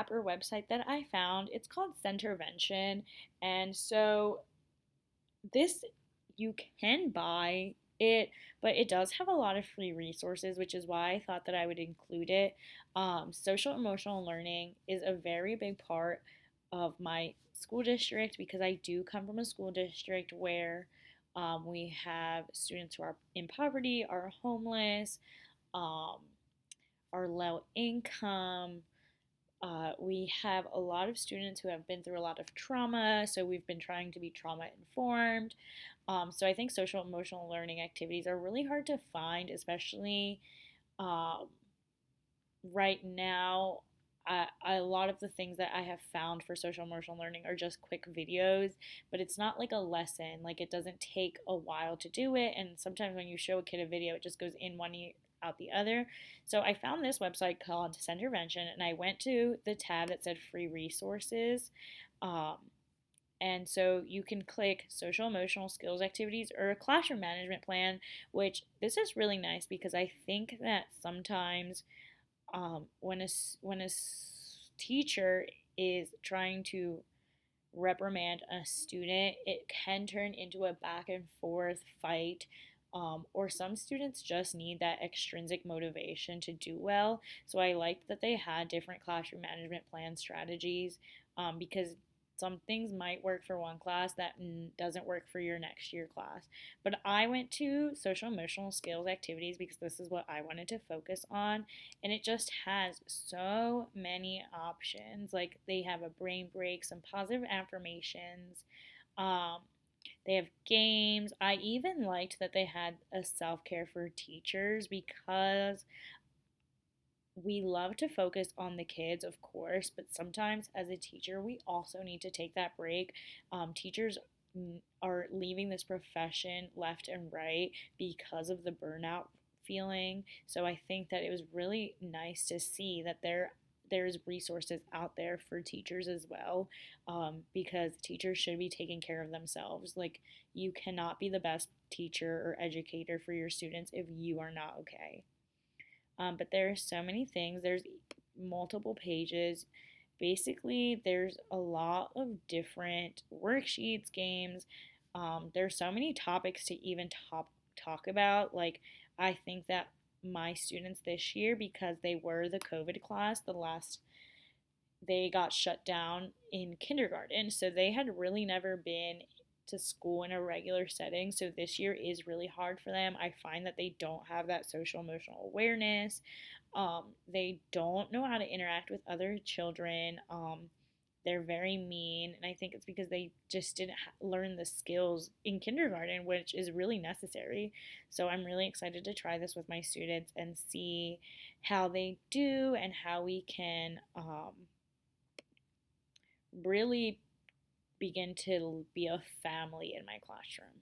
app or website that I found. It's called Centervention. And so this you can buy it, but it does have a lot of free resources, which is why I thought that I would include it. Social emotional learning is a very big part of my school district because I do come from a school district where we have students who are in poverty, are homeless, um, are low income. We have a lot of students who have been through a lot of trauma, so we've been trying to be trauma informed. So I think social emotional learning activities are really hard to find, especially um, right now. A lot of the things that I have found for social emotional learning are just quick videos, but it's not like a lesson. Like it doesn't take a while to do it, and sometimes when you show a kid a video, it just goes in one ear out the other. So I found this website called Centervention, and I went to the tab that said free resources. Um, and so you can click social emotional skills activities or a classroom management plan, which this is really nice because I think that sometimes when a teacher is trying to reprimand a student, it can turn into a back and forth fight. Or some students just need that extrinsic motivation to do well. So I liked that they had different classroom management plan strategies because some things might work for one class that doesn't work for your next year class. But I went to social emotional skills activities because this is what I wanted to focus on. And it just has so many options. Like they have a brain break, some positive affirmations. Um, they have games. I even liked that they had a self care for teachers because we love to focus on the kids, of course, but sometimes as a teacher, we also need to take that break. Teachers are leaving this profession left and right because of the burnout feeling. So I think that it was really nice to see that there's resources out there for teachers as well, because teachers should be taking care of themselves. Like you cannot be the best teacher or educator for your students if you are not okay. But there are so many things. There's multiple pages. Basically, there's a lot of different worksheets, games. There's so many topics to even talk about. Like, I think that my students this year, because they were the COVID class, they got shut down in kindergarten. So they had really never been to school in a regular setting. So this year is really hard for them. I find that they don't have that social emotional awareness. They don't know how to interact with other children. They're very mean, and I think it's because they just didn't learn the skills in kindergarten, which is really necessary. So I'm really excited to try this with my students and see how they do and how we can really begin to be a family in my classroom.